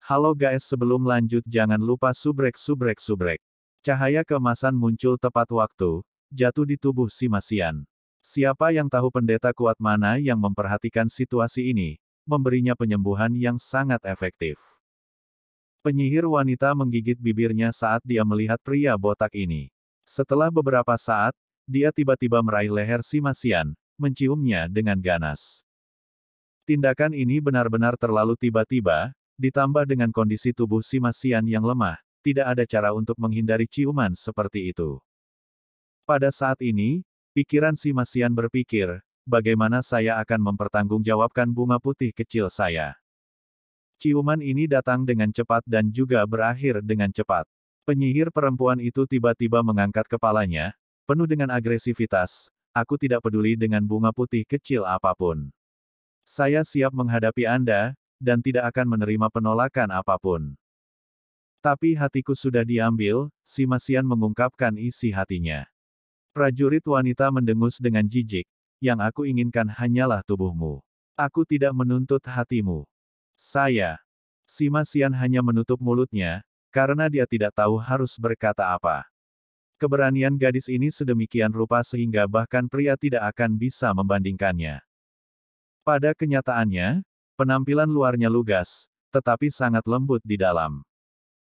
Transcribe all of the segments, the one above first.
Halo guys, sebelum lanjut jangan lupa subrek. Cahaya keemasan muncul tepat waktu, jatuh di tubuh si Masian. Siapa yang tahu pendeta kuat mana yang memperhatikan situasi ini, memberinya penyembuhan yang sangat efektif. Penyihir wanita menggigit bibirnya saat dia melihat pria botak ini. Setelah beberapa saat, dia tiba-tiba meraih leher si Masian, menciumnya dengan ganas. Tindakan ini benar-benar terlalu tiba-tiba, ditambah dengan kondisi tubuh si Masian yang lemah, tidak ada cara untuk menghindari ciuman seperti itu. Pada saat ini, pikiran si Masian berpikir, bagaimana saya akan mempertanggungjawabkan bunga putih kecil saya. Ciuman ini datang dengan cepat dan juga berakhir dengan cepat. Penyihir perempuan itu tiba-tiba mengangkat kepalanya, penuh dengan agresivitas, aku tidak peduli dengan bunga putih kecil apapun. Saya siap menghadapi Anda, dan tidak akan menerima penolakan apapun. Tapi hatiku sudah diambil, si Masian mengungkapkan isi hatinya. Prajurit wanita mendengus dengan jijik, yang aku inginkan hanyalah tubuhmu. Aku tidak menuntut hatimu. Si Masian hanya menutup mulutnya, karena dia tidak tahu harus berkata apa. Keberanian gadis ini sedemikian rupa sehingga bahkan pria tidak akan bisa membandingkannya. Pada kenyataannya, penampilan luarnya lugas, tetapi sangat lembut di dalam.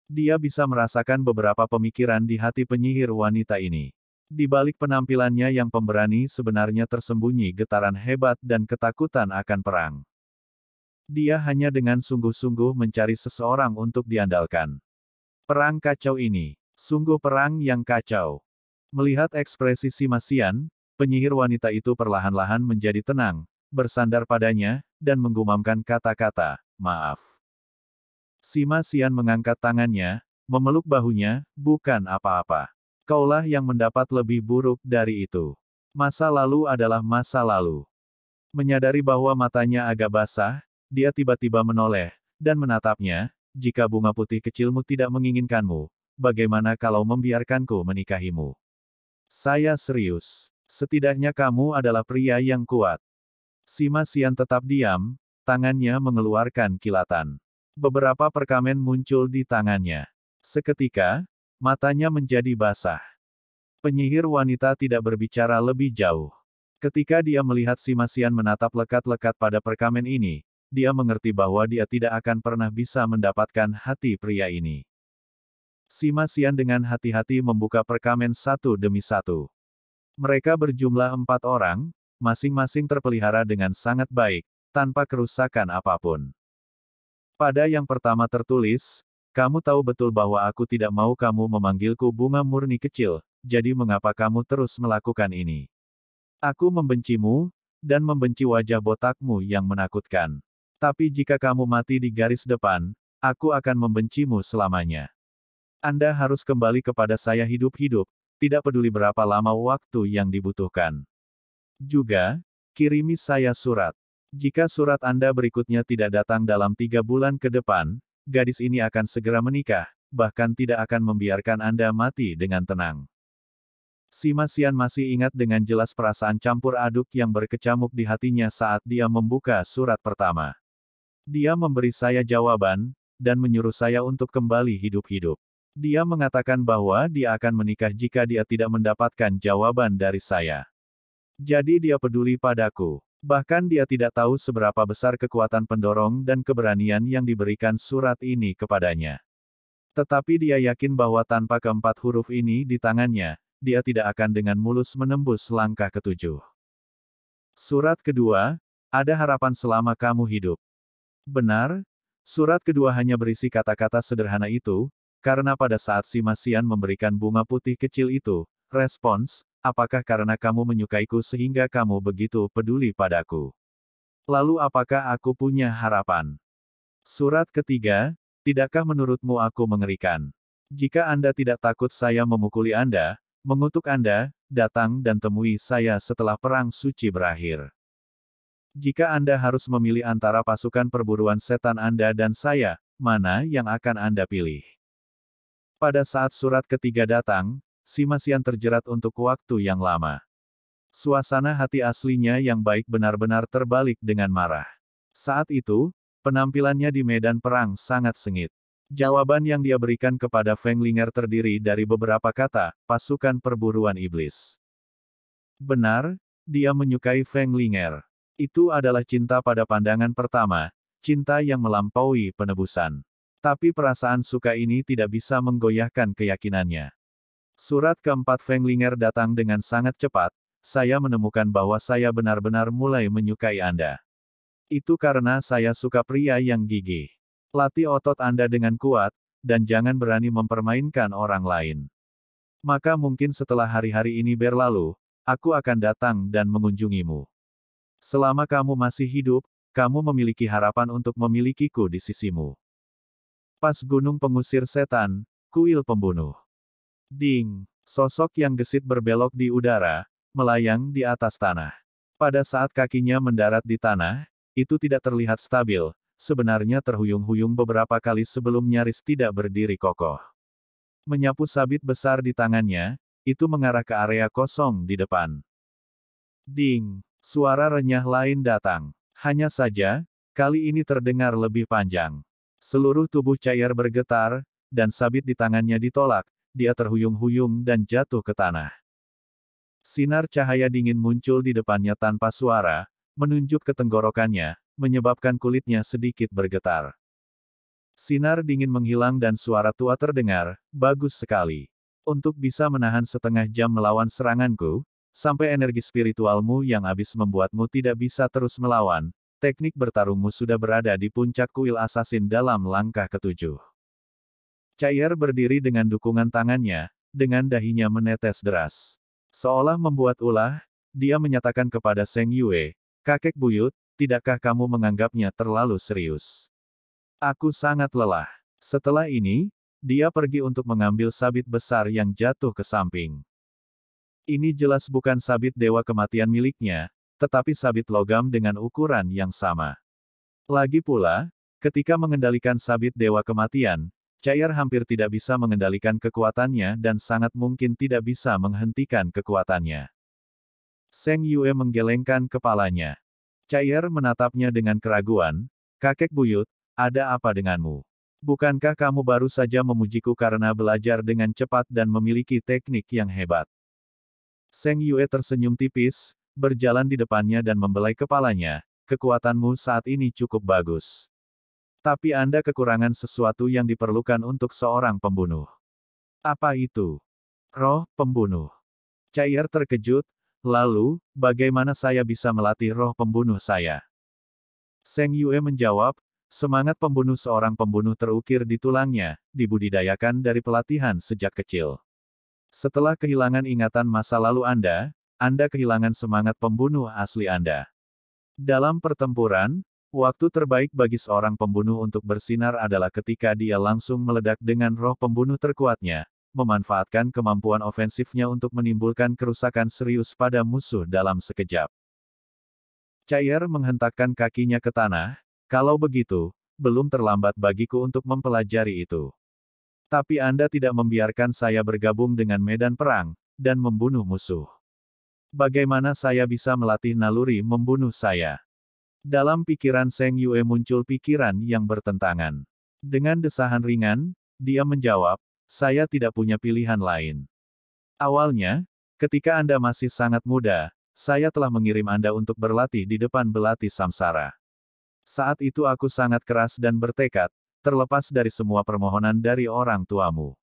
Dia bisa merasakan beberapa pemikiran di hati penyihir wanita ini. Di balik penampilannya yang pemberani sebenarnya tersembunyi getaran hebat dan ketakutan akan perang. Dia hanya dengan sungguh-sungguh mencari seseorang untuk diandalkan. Perang kacau ini, sungguh perang yang kacau. Melihat ekspresi si Masian, penyihir wanita itu perlahan-lahan menjadi tenang, bersandar padanya, dan menggumamkan kata-kata, maaf. Si Masian mengangkat tangannya, memeluk bahunya, bukan apa-apa. Kaulah yang mendapat lebih buruk dari itu. Masa lalu adalah masa lalu. Menyadari bahwa matanya agak basah, dia tiba-tiba menoleh, dan menatapnya, jika bunga putih kecilmu tidak menginginkanmu, bagaimana kalau membiarkanku menikahimu? Saya serius. Setidaknya kamu adalah pria yang kuat. Si Masian tetap diam, tangannya mengeluarkan kilatan. Beberapa perkamen muncul di tangannya. Seketika, matanya menjadi basah. Penyihir wanita tidak berbicara lebih jauh. Ketika dia melihat si Masian menatap lekat-lekat pada perkamen ini, dia mengerti bahwa dia tidak akan pernah bisa mendapatkan hati pria ini. Si Masian dengan hati-hati membuka perkamen satu demi satu. Mereka berjumlah 4 orang, masing-masing terpelihara dengan sangat baik, tanpa kerusakan apapun. Pada yang pertama tertulis, kamu tahu betul bahwa aku tidak mau kamu memanggilku bunga murni kecil, jadi mengapa kamu terus melakukan ini? Aku membencimu, dan membenci wajah botakmu yang menakutkan. Tapi jika kamu mati di garis depan, aku akan membencimu selamanya. Anda harus kembali kepada saya hidup-hidup, tidak peduli berapa lama waktu yang dibutuhkan. Juga, kirimi saya surat. Jika surat Anda berikutnya tidak datang dalam 3 bulan ke depan, gadis ini akan segera menikah, bahkan tidak akan membiarkan Anda mati dengan tenang. Si Masian masih ingat dengan jelas perasaan campur aduk yang berkecamuk di hatinya saat dia membuka surat pertama. Dia memberi saya jawaban, dan menyuruh saya untuk kembali hidup-hidup. Dia mengatakan bahwa dia akan menikah jika dia tidak mendapatkan jawaban dari saya. Jadi dia peduli padaku. Bahkan dia tidak tahu seberapa besar kekuatan pendorong dan keberanian yang diberikan surat ini kepadanya. Tetapi dia yakin bahwa tanpa keempat huruf ini di tangannya, dia tidak akan dengan mulus menembus langkah ketujuh. Surat kedua, ada harapan selama kamu hidup. Benar, surat kedua hanya berisi kata-kata sederhana itu, karena pada saat si Masian memberikan bunga putih kecil itu, respons, apakah karena kamu menyukaiku sehingga kamu begitu peduli padaku? Lalu apakah aku punya harapan? Surat ketiga, tidakkah menurutmu aku mengerikan? Jika Anda tidak takut saya memukuli Anda, mengutuk Anda, datang dan temui saya setelah perang suci berakhir. Jika Anda harus memilih antara pasukan perburuan setan Anda dan saya, mana yang akan Anda pilih? Pada saat surat ketiga datang, si Masian terjerat untuk waktu yang lama. Suasana hati aslinya yang baik benar-benar terbalik dengan marah. Saat itu, Penampilannya di medan perang sangat sengit. Jawaban yang dia berikan kepada Feng Linger terdiri dari beberapa kata, pasukan perburuan iblis. Benar, dia menyukai Feng Linger. Itu adalah cinta pada pandangan pertama, cinta yang melampaui penebusan. Tapi perasaan suka ini tidak bisa menggoyahkan keyakinannya. Surat keempat Feng Linger datang dengan sangat cepat, saya menemukan bahwa saya benar-benar mulai menyukai Anda. Itu karena saya suka pria yang gigih. Latih otot Anda dengan kuat, dan jangan berani mempermainkan orang lain. Maka mungkin setelah hari-hari ini berlalu, aku akan datang dan mengunjungimu. Selama kamu masih hidup, kamu memiliki harapan untuk memilikiku di sisimu. Pas gunung pengusir setan, kuil pembunuh. Ding! Sosok yang gesit berbelok di udara, melayang di atas tanah. Pada saat kakinya mendarat di tanah, itu tidak terlihat stabil, sebenarnya terhuyung-huyung beberapa kali sebelum nyaris tidak berdiri kokoh. Menyapu sabit besar di tangannya, itu mengarah ke area kosong di depan. Ding! Suara renyah lain datang. Hanya saja, kali ini terdengar lebih panjang. Seluruh tubuh Cair bergetar, dan sabit di tangannya ditolak, dia terhuyung-huyung dan jatuh ke tanah. Sinar cahaya dingin muncul di depannya tanpa suara, menunjuk ke tenggorokannya, menyebabkan kulitnya sedikit bergetar. Sinar dingin menghilang dan suara tua terdengar, bagus sekali. Untuk bisa menahan setengah jam melawan seranganku, sampai energi spiritualmu yang habis membuatmu tidak bisa terus melawan, teknik bertarungmu sudah berada di puncak kuil asasin dalam langkah ketujuh. Cair berdiri dengan dukungan tangannya, dengan dahinya menetes deras. Seolah membuat ulah, dia menyatakan kepada Seng Yue, kakek buyut, tidakkah kamu menganggapnya terlalu serius? Aku sangat lelah. Setelah ini, dia pergi untuk mengambil sabit besar yang jatuh ke samping. Ini jelas bukan sabit dewa kematian miliknya, tetapi sabit logam dengan ukuran yang sama. Lagi pula, ketika mengendalikan sabit dewa kematian, Cair hampir tidak bisa mengendalikan kekuatannya dan sangat mungkin tidak bisa menghentikan kekuatannya. Seng Yue menggelengkan kepalanya. Cair menatapnya dengan keraguan, kakek buyut, ada apa denganmu? Bukankah kamu baru saja memujiku karena belajar dengan cepat dan memiliki teknik yang hebat? Seng Yue tersenyum tipis, berjalan di depannya dan membelai kepalanya, kekuatanmu saat ini cukup bagus. Tapi Anda kekurangan sesuatu yang diperlukan untuk seorang pembunuh. Apa itu? Roh pembunuh. Cair terkejut, lalu, bagaimana saya bisa melatih roh pembunuh saya? Seng Yue menjawab, semangat pembunuh seorang pembunuh terukir di tulangnya, dibudidayakan dari pelatihan sejak kecil. Setelah kehilangan ingatan masa lalu Anda kehilangan semangat pembunuh asli Anda. Dalam pertempuran, waktu terbaik bagi seorang pembunuh untuk bersinar adalah ketika dia langsung meledak dengan roh pembunuh terkuatnya, memanfaatkan kemampuan ofensifnya untuk menimbulkan kerusakan serius pada musuh dalam sekejap. Cair menghentakkan kakinya ke tanah, kalau begitu, belum terlambat bagiku untuk mempelajari itu. Tapi Anda tidak membiarkan saya bergabung dengan medan perang, dan membunuh musuh. Bagaimana saya bisa melatih naluri membunuh saya? Dalam pikiran Seng Yue muncul pikiran yang bertentangan. Dengan desahan ringan, dia menjawab, saya tidak punya pilihan lain. Awalnya, ketika Anda masih sangat muda, saya telah mengirim Anda untuk berlatih di depan belati samsara. Saat itu aku sangat keras dan bertekad, terlepas dari semua permohonan dari orang tuamu.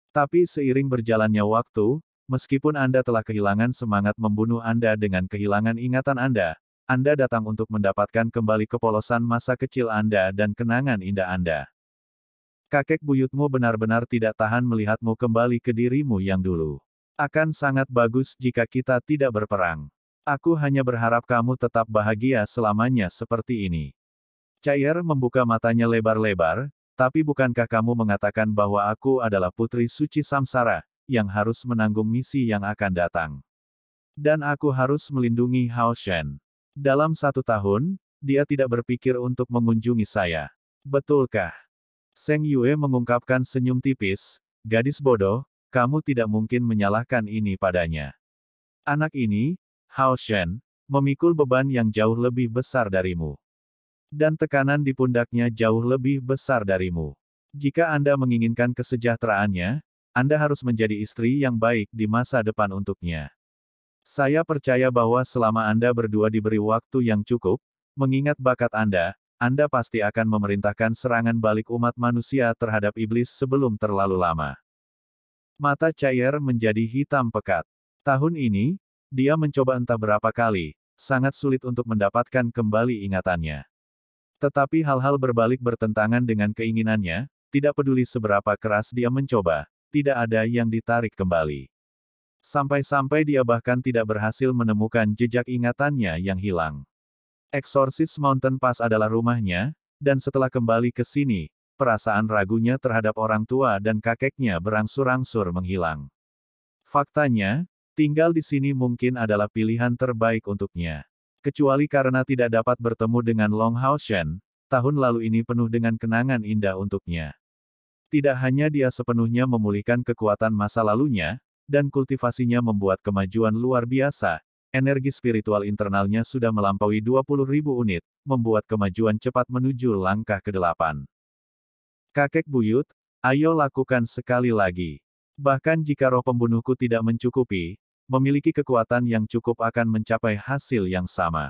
Tapi seiring berjalannya waktu, meskipun Anda telah kehilangan semangat membunuh Anda dengan kehilangan ingatan Anda datang untuk mendapatkan kembali kepolosan masa kecil Anda dan kenangan indah Anda. Kakek buyutmu benar-benar tidak tahan melihatmu kembali ke dirimu yang dulu. Akan sangat bagus jika kita tidak berperang. Aku hanya berharap kamu tetap bahagia selamanya seperti ini. Cair membuka matanya lebar-lebar, tapi bukankah kamu mengatakan bahwa aku adalah putri suci samsara, yang harus menanggung misi yang akan datang? Dan aku harus melindungi Hao Shen. Dalam 1 tahun, dia tidak berpikir untuk mengunjungi saya. Betulkah? Seng Yue mengungkapkan senyum tipis, gadis bodoh, kamu tidak mungkin menyalahkan ini padanya. Anak ini, Hao Shen, memikul beban yang jauh lebih besar darimu. Dan tekanan di pundaknya jauh lebih besar darimu. Jika Anda menginginkan kesejahteraannya, Anda harus menjadi istri yang baik di masa depan untuknya. Saya percaya bahwa selama Anda berdua diberi waktu yang cukup, mengingat bakat Anda pasti akan memerintahkan serangan balik umat manusia terhadap iblis sebelum terlalu lama. Mata Chair menjadi hitam pekat. Tahun ini, dia mencoba entah berapa kali, sangat sulit untuk mendapatkan kembali ingatannya. Tetapi hal-hal berbalik bertentangan dengan keinginannya, tidak peduli seberapa keras dia mencoba, tidak ada yang ditarik kembali. Sampai-sampai dia bahkan tidak berhasil menemukan jejak ingatannya yang hilang. Exorcist Mountain Pass adalah rumahnya, dan setelah kembali ke sini, perasaan ragunya terhadap orang tua dan kakeknya berangsur-angsur menghilang. Faktanya, tinggal di sini mungkin adalah pilihan terbaik untuknya. Kecuali karena tidak dapat bertemu dengan Long Hao Shen, tahun lalu ini penuh dengan kenangan indah untuknya. Tidak hanya dia sepenuhnya memulihkan kekuatan masa lalunya, dan kultivasinya membuat kemajuan luar biasa, energi spiritual internalnya sudah melampaui 20.000 unit, membuat kemajuan cepat menuju langkah ke-8. Kakek buyut, ayo lakukan sekali lagi. Bahkan jika roh pembunuhku tidak mencukupi, memiliki kekuatan yang cukup akan mencapai hasil yang sama.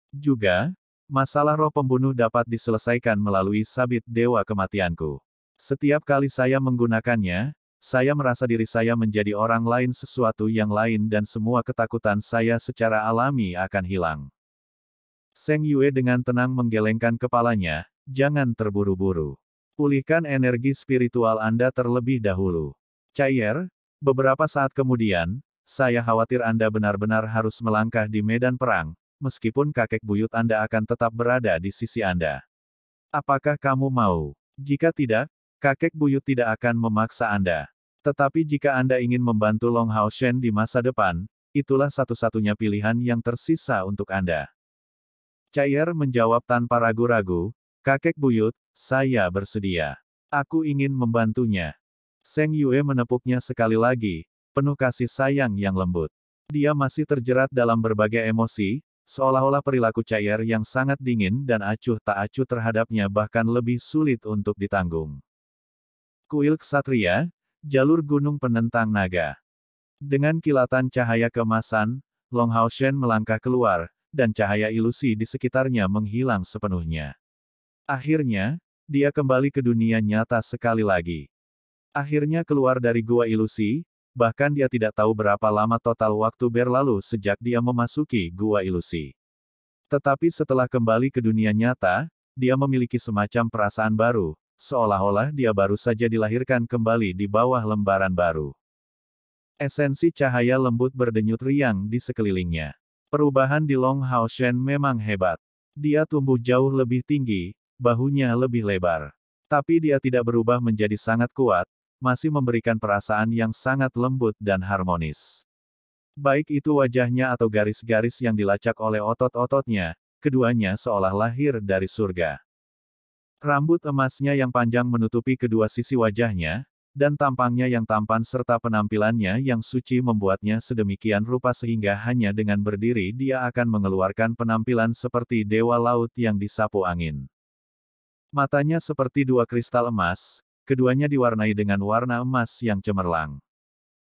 Juga, masalah roh pembunuh dapat diselesaikan melalui sabit dewa kematianku. Setiap kali saya menggunakannya, saya merasa diri saya menjadi orang lain, sesuatu yang lain, dan semua ketakutan saya secara alami akan hilang. Seng Yue dengan tenang menggelengkan kepalanya, jangan terburu-buru. Pulihkan energi spiritual Anda terlebih dahulu. Chair, beberapa saat kemudian, saya khawatir Anda benar-benar harus melangkah di medan perang, meskipun kakek buyut Anda akan tetap berada di sisi Anda. Apakah kamu mau? Jika tidak, kakek buyut tidak akan memaksa Anda. Tetapi jika Anda ingin membantu Long Hao Shen di masa depan, itulah satu-satunya pilihan yang tersisa untuk Anda. Chair menjawab tanpa ragu-ragu, kakek buyut, saya bersedia. Aku ingin membantunya. Seng Yue menepuknya sekali lagi, penuh kasih sayang yang lembut. Dia masih terjerat dalam berbagai emosi, seolah-olah perilaku Chair yang sangat dingin dan acuh tak acuh terhadapnya bahkan lebih sulit untuk ditanggung. Kuil Ksatria, jalur gunung penentang naga. Dengan kilatan cahaya keemasan, Long Hao Shen melangkah keluar, dan cahaya ilusi di sekitarnya menghilang sepenuhnya. Akhirnya, dia kembali ke dunia nyata sekali lagi. Akhirnya keluar dari gua ilusi, bahkan dia tidak tahu berapa lama total waktu berlalu sejak dia memasuki gua ilusi. Tetapi setelah kembali ke dunia nyata, dia memiliki semacam perasaan baru, seolah-olah dia baru saja dilahirkan kembali di bawah lembaran baru. Esensi cahaya lembut berdenyut riang di sekelilingnya. Perubahan di Long Hao Shen memang hebat. Dia tumbuh jauh lebih tinggi, bahunya lebih lebar. Tapi dia tidak berubah menjadi sangat kuat, masih memberikan perasaan yang sangat lembut dan harmonis. Baik itu wajahnya atau garis-garis yang dilacak oleh otot-ototnya, keduanya seolah lahir dari surga. Rambut emasnya yang panjang menutupi kedua sisi wajahnya, dan tampangnya yang tampan serta penampilannya yang suci membuatnya sedemikian rupa sehingga hanya dengan berdiri dia akan mengeluarkan penampilan seperti dewa laut yang disapu angin. Matanya seperti dua kristal emas, keduanya diwarnai dengan warna emas yang cemerlang.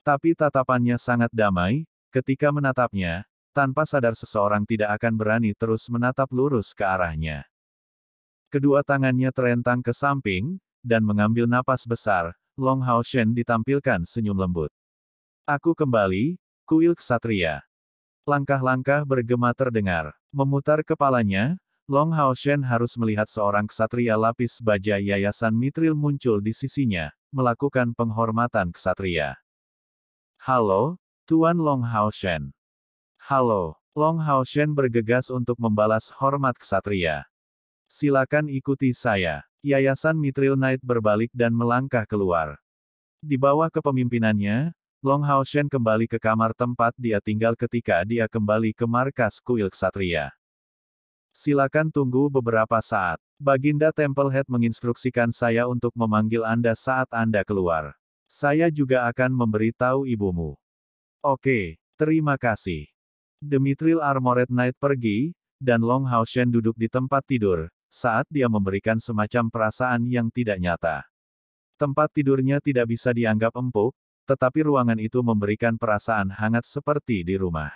Tapi tatapannya sangat damai, ketika menatapnya, tanpa sadar seseorang tidak akan berani terus menatap lurus ke arahnya. Kedua tangannya terentang ke samping, dan mengambil napas besar, Long Hao Shen ditampilkan senyum lembut. Aku kembali, kuil ksatria. Langkah-langkah bergema terdengar. Memutar kepalanya, Long Hao Shen harus melihat seorang ksatria lapis baja Yayasan Mithril muncul di sisinya, melakukan penghormatan ksatria. Halo, Tuan Long Hao Shen. Halo, Long Hao Shen bergegas untuk membalas hormat ksatria. Silakan ikuti saya. Yayasan Mithril Knight berbalik dan melangkah keluar. Di bawah kepemimpinannya, Long Hao Shen kembali ke kamar tempat dia tinggal ketika dia kembali ke markas kuil ksatria. Silakan tunggu beberapa saat. Baginda Templehead menginstruksikan saya untuk memanggil Anda saat Anda keluar. Saya juga akan memberitahu ibumu. Oke, terima kasih. The Mithril Armored Knight pergi, dan Long Hao Shen duduk di tempat tidur, saat dia memberikan semacam perasaan yang tidak nyata. Tempat tidurnya tidak bisa dianggap empuk, tetapi ruangan itu memberikan perasaan hangat seperti di rumah.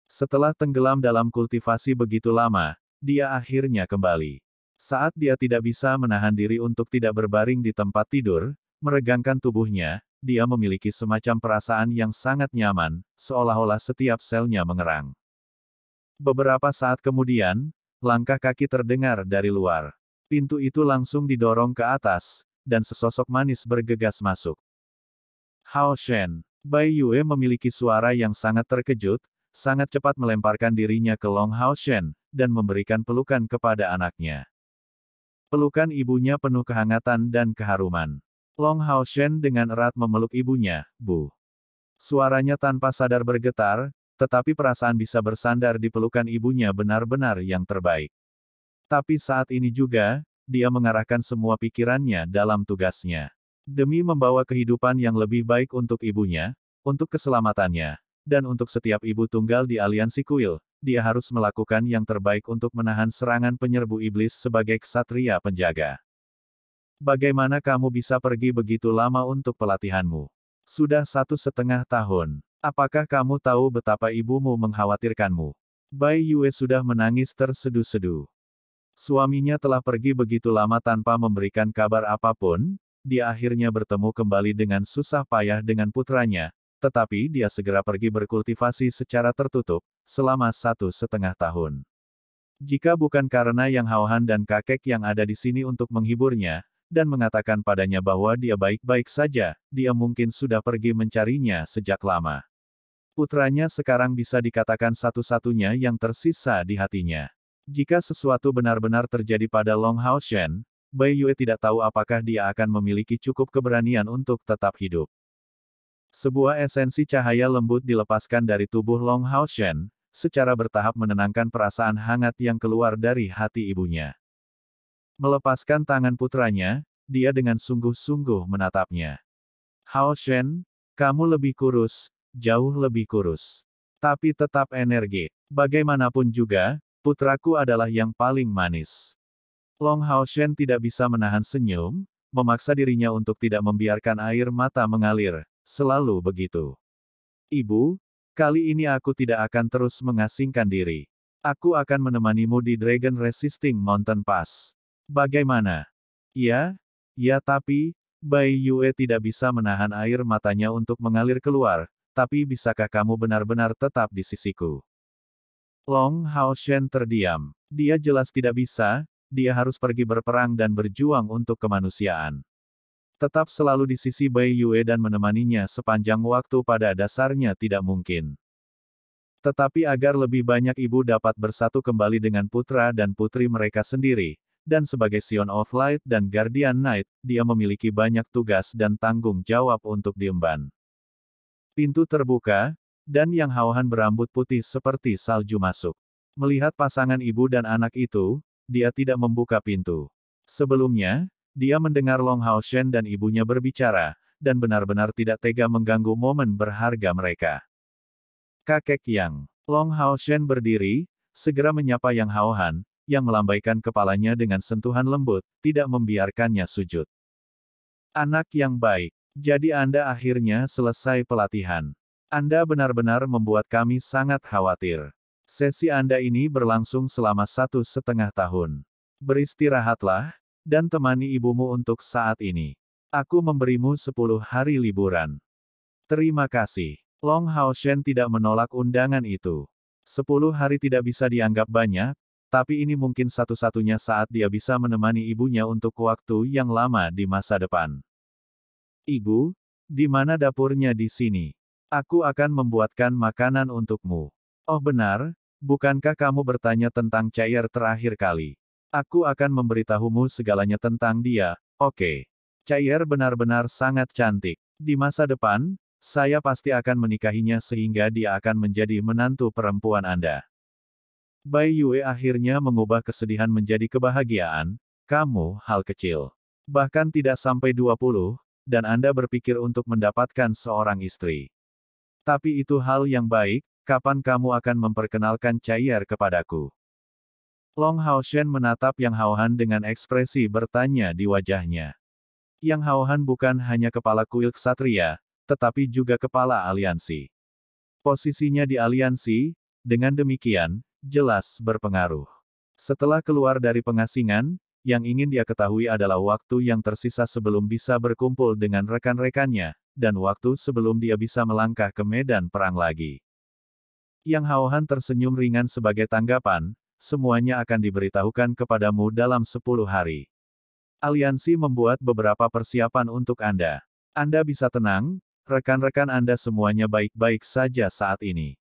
Setelah tenggelam dalam kultivasi begitu lama, dia akhirnya kembali. Saat dia tidak bisa menahan diri untuk tidak berbaring di tempat tidur, meregangkan tubuhnya, dia memiliki semacam perasaan yang sangat nyaman, seolah-olah setiap selnya mengerang. Beberapa saat kemudian, langkah kaki terdengar dari luar. Pintu itu langsung didorong ke atas, dan sesosok manis bergegas masuk. Hao Shen. Bai Yue memiliki suara yang sangat terkejut, sangat cepat melemparkan dirinya ke Long Hao Shen, dan memberikan pelukan kepada anaknya. Pelukan ibunya penuh kehangatan dan keharuman. Long Hao Shen dengan erat memeluk ibunya, "Bu." Suaranya tanpa sadar bergetar, tetapi perasaan bisa bersandar di pelukan ibunya benar-benar yang terbaik. Tapi saat ini juga, dia mengarahkan semua pikirannya dalam tugasnya. Demi membawa kehidupan yang lebih baik untuk ibunya, untuk keselamatannya, dan untuk setiap ibu tunggal di aliansi kuil, dia harus melakukan yang terbaik untuk menahan serangan penyerbu iblis sebagai ksatria penjaga. Bagaimana kamu bisa pergi begitu lama untuk pelatihanmu? Sudah 1,5 tahun. Apakah kamu tahu betapa ibumu mengkhawatirkanmu? Bai Yue sudah menangis terseduh-seduh. Suaminya telah pergi begitu lama tanpa memberikan kabar apapun, dia akhirnya bertemu kembali dengan susah payah dengan putranya, tetapi dia segera pergi berkultivasi secara tertutup, selama 1,5 tahun. Jika bukan karena Yang Haohan dan kakek yang ada di sini untuk menghiburnya, dan mengatakan padanya bahwa dia baik-baik saja, dia mungkin sudah pergi mencarinya sejak lama. Putranya sekarang bisa dikatakan satu-satunya yang tersisa di hatinya. Jika sesuatu benar-benar terjadi pada Long Hao Shen, Bai Yue tidak tahu apakah dia akan memiliki cukup keberanian untuk tetap hidup. Sebuah esensi cahaya lembut dilepaskan dari tubuh Long Hao Shen, secara bertahap menenangkan perasaan hangat yang keluar dari hati ibunya. Melepaskan tangan putranya, dia dengan sungguh-sungguh menatapnya. "Hao Shen, kamu lebih kurus, jauh lebih kurus. Tapi tetap energi. Bagaimanapun juga, putraku adalah yang paling manis." Long Hao Shen tidak bisa menahan senyum, memaksa dirinya untuk tidak membiarkan air mata mengalir, selalu begitu. "Ibu, kali ini aku tidak akan terus mengasingkan diri. Aku akan menemanimu di Dragon Resisting Mountain Pass. Bagaimana?" "Ya, ya tapi," Bai Yue tidak bisa menahan air matanya untuk mengalir keluar, "tapi bisakah kamu benar-benar tetap di sisiku?" Long Hao Shen terdiam. Dia jelas tidak bisa, dia harus pergi berperang dan berjuang untuk kemanusiaan. Tetap selalu di sisi Bai Yue dan menemaninya sepanjang waktu pada dasarnya tidak mungkin. Tetapi agar lebih banyak ibu dapat bersatu kembali dengan putra dan putri mereka sendiri, dan sebagai Sion of Light dan Guardian Knight, dia memiliki banyak tugas dan tanggung jawab untuk diemban. Pintu terbuka, dan Yang Haohan berambut putih seperti salju masuk. Melihat pasangan ibu dan anak itu, dia tidak membuka pintu. Sebelumnya, dia mendengar Long Hao Shen dan ibunya berbicara, dan benar-benar tidak tega mengganggu momen berharga mereka. "Kakek Yang." Long Hao Shen berdiri, segera menyapa Yang Haohan, yang melambaikan kepalanya dengan sentuhan lembut, tidak membiarkannya sujud. "Anak yang baik, jadi Anda akhirnya selesai pelatihan. Anda benar-benar membuat kami sangat khawatir. Sesi Anda ini berlangsung selama 1,5 tahun. Beristirahatlah, dan temani ibumu untuk saat ini. Aku memberimu 10 hari liburan." "Terima kasih." Long Hao Shen tidak menolak undangan itu. 10 hari tidak bisa dianggap banyak, tapi ini mungkin satu-satunya saat dia bisa menemani ibunya untuk waktu yang lama di masa depan. "Ibu, di mana dapurnya di sini? Aku akan membuatkan makanan untukmu." "Oh benar, bukankah kamu bertanya tentang Cair terakhir kali? Aku akan memberitahumu segalanya tentang dia." "Oke. Cair benar-benar sangat cantik. Di masa depan, saya pasti akan menikahinya sehingga dia akan menjadi menantu perempuan Anda." Bai Yue akhirnya mengubah kesedihan menjadi kebahagiaan. "Kamu hal kecil. Bahkan tidak sampai 20, dan Anda berpikir untuk mendapatkan seorang istri. Tapi itu hal yang baik, kapan kamu akan memperkenalkan Cair kepadaku?" Long Haoshen menatap Yang Haohan dengan ekspresi bertanya di wajahnya. Yang Haohan bukan hanya kepala kuil ksatria, tetapi juga kepala aliansi. Posisinya di aliansi, dengan demikian, jelas berpengaruh. Setelah keluar dari pengasingan, yang ingin dia ketahui adalah waktu yang tersisa sebelum bisa berkumpul dengan rekan-rekannya, dan waktu sebelum dia bisa melangkah ke medan perang lagi. Yang Haohan tersenyum ringan sebagai tanggapan, semuanya akan diberitahukan kepadamu dalam 10 hari. Aliansi membuat beberapa persiapan untuk Anda. Anda bisa tenang, rekan-rekan Anda semuanya baik-baik saja saat ini.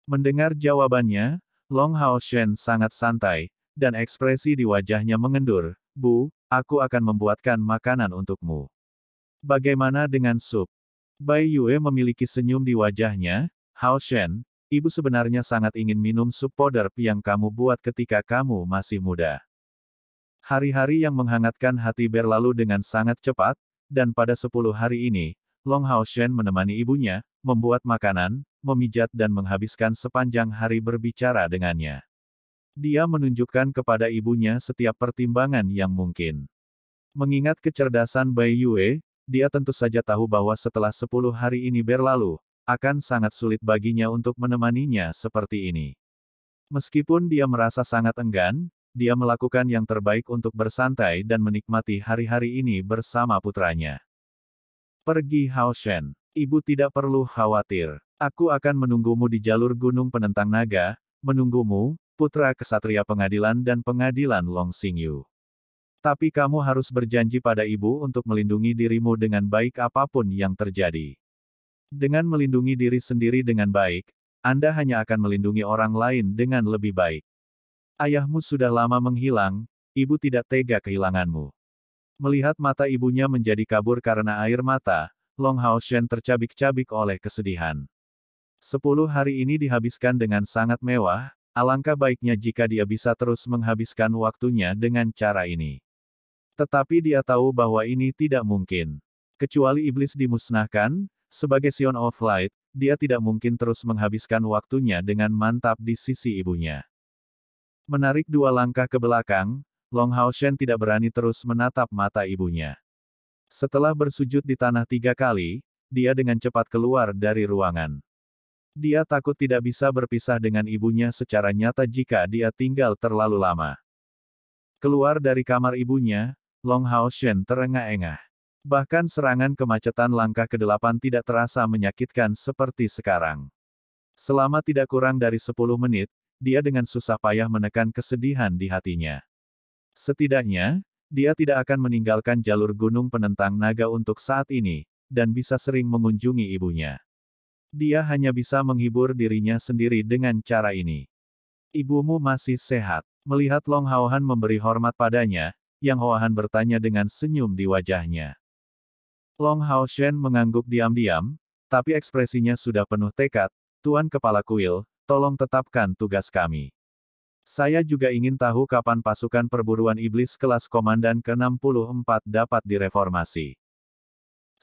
Mendengar jawabannya, Long Haoshen sangat santai, dan ekspresi di wajahnya mengendur. Bu, aku akan membuatkan makanan untukmu. Bagaimana dengan sup? Bai Yue memiliki senyum di wajahnya. Haoshen, ibu sebenarnya sangat ingin minum sup powder yang kamu buat ketika kamu masih muda. Hari-hari yang menghangatkan hati berlalu dengan sangat cepat, dan pada 10 hari ini, Long Haoshen menemani ibunya, membuat makanan, memijat dan menghabiskan sepanjang hari berbicara dengannya. Dia menunjukkan kepada ibunya setiap pertimbangan yang mungkin. Mengingat kecerdasan Bai Yue, dia tentu saja tahu bahwa setelah 10 hari ini berlalu, akan sangat sulit baginya untuk menemaninya seperti ini. Meskipun dia merasa sangat enggan, dia melakukan yang terbaik untuk bersantai dan menikmati hari-hari ini bersama putranya. Pergi Haoshen. Ibu tidak perlu khawatir. Aku akan menunggumu di jalur Gunung Penentang Naga, menunggumu, putra kesatria pengadilan dan pengadilan Long Xingyu. Tapi kamu harus berjanji pada ibu untuk melindungi dirimu dengan baik apapun yang terjadi. Dengan melindungi diri sendiri dengan baik, Anda hanya akan melindungi orang lain dengan lebih baik. Ayahmu sudah lama menghilang, ibu tidak tega kehilanganmu. Melihat mata ibunya menjadi kabur karena air mata, Long Haoshen tercabik-cabik oleh kesedihan. 10 hari ini dihabiskan dengan sangat mewah, alangkah baiknya jika dia bisa terus menghabiskan waktunya dengan cara ini. Tetapi dia tahu bahwa ini tidak mungkin. Kecuali iblis dimusnahkan, sebagai Sion of Light, dia tidak mungkin terus menghabiskan waktunya dengan mantap di sisi ibunya. Menarik 2 langkah ke belakang, Long Haoshen tidak berani terus menatap mata ibunya. Setelah bersujud di tanah 3 kali, dia dengan cepat keluar dari ruangan. Dia takut tidak bisa berpisah dengan ibunya secara nyata jika dia tinggal terlalu lama. Keluar dari kamar ibunya, Long Haoshen terengah-engah. Bahkan serangan kemacetan langkah ke-8 tidak terasa menyakitkan seperti sekarang. Selama tidak kurang dari 10 menit, dia dengan susah payah menekan kesedihan di hatinya. Setidaknya, dia tidak akan meninggalkan jalur Gunung Penentang Naga untuk saat ini, dan bisa sering mengunjungi ibunya. Dia hanya bisa menghibur dirinya sendiri dengan cara ini. Ibumu masih sehat. Melihat Long Haohan memberi hormat padanya, Yang Haohan bertanya dengan senyum di wajahnya. Long Haoshen mengangguk diam-diam, tapi ekspresinya sudah penuh tekad. Tuan Kepala Kuil, tolong tetapkan tugas kami. Saya juga ingin tahu kapan pasukan perburuan iblis kelas komandan ke-64 dapat direformasi.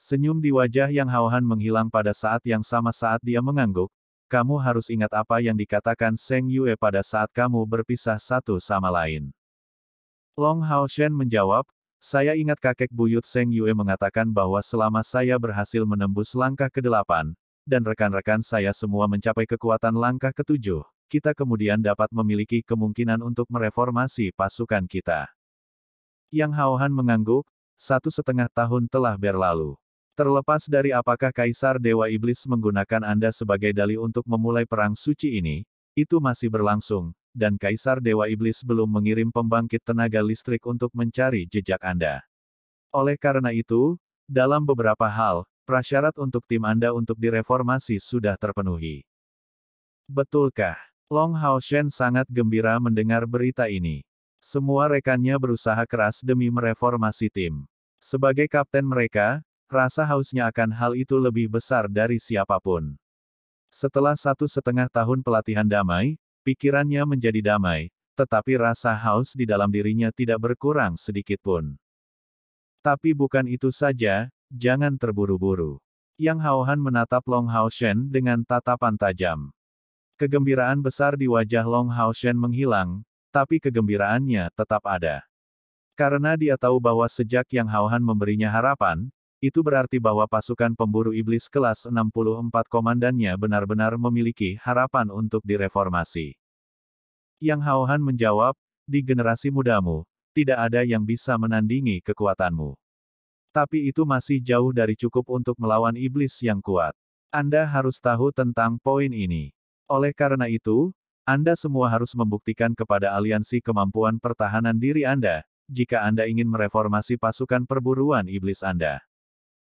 Senyum di wajah Yang Haohan menghilang pada saat yang sama saat dia mengangguk. Kamu harus ingat apa yang dikatakan Seng Yue pada saat kamu berpisah satu sama lain. Long Haoshen menjawab, saya ingat kakek buyut Seng Yue mengatakan bahwa selama saya berhasil menembus langkah ke-8, dan rekan-rekan saya semua mencapai kekuatan langkah ke-7, kita kemudian dapat memiliki kemungkinan untuk mereformasi pasukan kita. Yang Haohan mengangguk, 1,5 tahun telah berlalu. Terlepas dari apakah Kaisar Dewa Iblis menggunakan Anda sebagai dalih untuk memulai perang suci ini, itu masih berlangsung, dan Kaisar Dewa Iblis belum mengirim pembangkit tenaga listrik untuk mencari jejak Anda. Oleh karena itu, dalam beberapa hal, prasyarat untuk tim Anda untuk direformasi sudah terpenuhi. Betulkah? Long Haoshen sangat gembira mendengar berita ini. Semua rekannya berusaha keras demi mereformasi tim. Sebagai kapten mereka, rasa hausnya akan hal itu lebih besar dari siapapun. Setelah 1,5 tahun pelatihan damai, pikirannya menjadi damai, tetapi rasa haus di dalam dirinya tidak berkurang sedikitpun. Tapi bukan itu saja, jangan terburu-buru. Yang Haohan menatap Long Haoshen dengan tatapan tajam. Kegembiraan besar di wajah Long Haoshen menghilang, tapi kegembiraannya tetap ada. Karena dia tahu bahwa sejak Yang Haohan memberinya harapan, itu berarti bahwa pasukan pemburu iblis kelas 64 komandannya benar-benar memiliki harapan untuk direformasi. Yang Haohan menjawab, di generasi mudamu, tidak ada yang bisa menandingi kekuatanmu. Tapi itu masih jauh dari cukup untuk melawan iblis yang kuat. Anda harus tahu tentang poin ini. Oleh karena itu, Anda semua harus membuktikan kepada aliansi kemampuan pertahanan diri Anda, jika Anda ingin mereformasi pasukan perburuan iblis Anda.